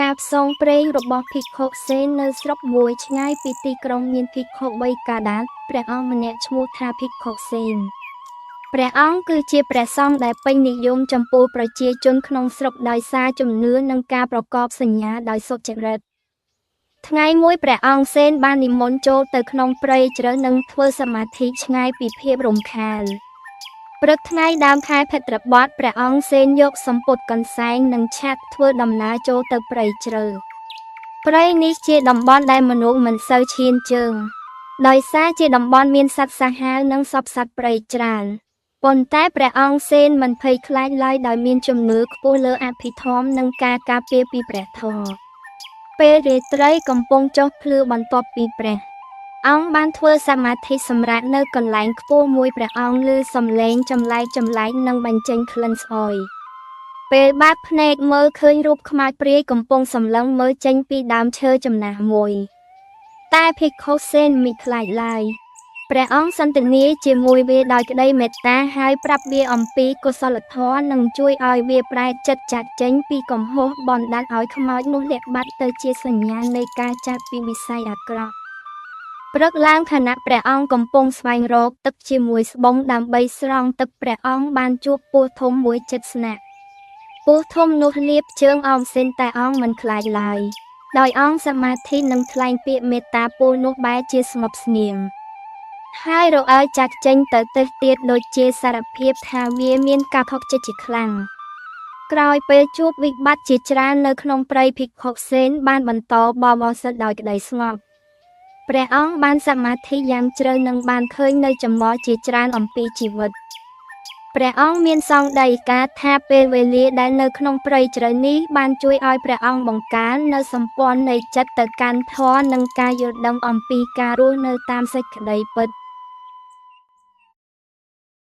ការផ្សងព្រេងរបស់ភិក្ខុសេននៅស្រុកមួយឆ្ងាយពីទីក្រុងមានភិក្ខុវ័យកាដាតព្រះអង្គម្នាក់ឈ្មោះថាភិក្ខុសេនព្រះអង្គគឺជាព្រះសង្ឃដែលពេញនិយមចំពោះប្រជាជនក្នុងស្រុកដោយសារជំនឿនិងការប្រកបសញ្ញាដោយសុចរិតថ្ងៃមួយព្រះអង្គសេនបាននិមន្តចូលទៅក្នុងព្រៃជ្រៅនិងធ្វើសមាធិឆ្ងាយពីភាពរំខានព្រឹកថ្ងៃដើមខែភទ្របទព្រះអង្គសេនយកសំពត់កន្សែងនិងឆ័ត្រធ្វើដំណើរចូលទៅព្រៃជ្រៅព្រៃនេះជាតំបន់ដែលមនុស្សមិនសូវឈានជើងដោយសារជាតំបន់មានសត្វសាហាវនិងសពសត្វព្រៃច្រើនប៉ុន្តែព្រះអង្គសេនមិនភ័យខ្លាចឡើយដោយមានជំនឿខ្ពស់លើអភិធម្មនិងការការពារពីព្រះធម៌ពេលរាត្រីកំពុងចុះភ្លឺបន្ទាប់ពីព្រះអង្គបានធ្វើសមាធិសម្រាប់នៅកន្លែងខ្ពស់មួយព្រះអង្គឮសំឡេងចម្លែកនិងបញ្ចេញក្លិនស្អុយពេលបាត់ភ្នែកមើលឃើញរូបខ្មោចព្រាយកំពុងសម្លឹងមើលចេញពីដើមឈើចំណាស់មួយតែភិក្ខុសេនមិនខ្លាចឡើយព្រះអង្គសន្ទនាជាមួយវាដោយក្តីមេត្តាហើយប្រាប់វាអំពីកុសលធម៌និងជួយឲ្យវាប្រែចិត្តចាកចេញពីកំហុសបណ្ដាលឲ្យខ្មោចនោះលាក់បាត់ទៅជាសញ្ញានៃការចាកពីវិស័យអាក្រក់ព្រឹកឡើងខណៈព្រះអង្គកំពុងស្វែងរកទឹកជាមួយស្បង់ដើម្បីស្រង់ទឹកព្រះអង្គបានជួបពស់ធំមួយជិតស្នាក់ពស់ធំនោះលាបជើងអោមសេនតែអង្គមិនខ្លាចឡើយដោយអង្គសមាធិនិងថ្លែងពាក្យមេត្តាពស់នោះបែរជាស្ងប់ស្ងៀមហើយរអិលចាក់ចេញទៅទិសទៀតដូចជាសារភាពថាវាមានការខកចិត្តជាខ្លាំងក្រោយពេលជួបវិបត្តិជាច្រើននៅក្នុងព្រៃភិក្ខុសេនបានបន្តបបោសិទ្ធដោយក្តីស្ងប់ព្រះអង្គបានសមាធិយ៉ាងជ្រៅនិងបានឃើញនៅចំណល់ជាច្រើនអំពីជីវិតព្រះអង្គមានសង្ឃដីកាថាពេលវេលាដែលនៅក្នុងព្រៃជ្រៅនេះបានជួយឲ្យព្រះអង្គបង្កើននៅសម្ព័ន្ធនៃចិត្តទៅកាន់ធម៌និងការយល់ដឹងអំពីការរស់នៅតាមសេចក្តីពិត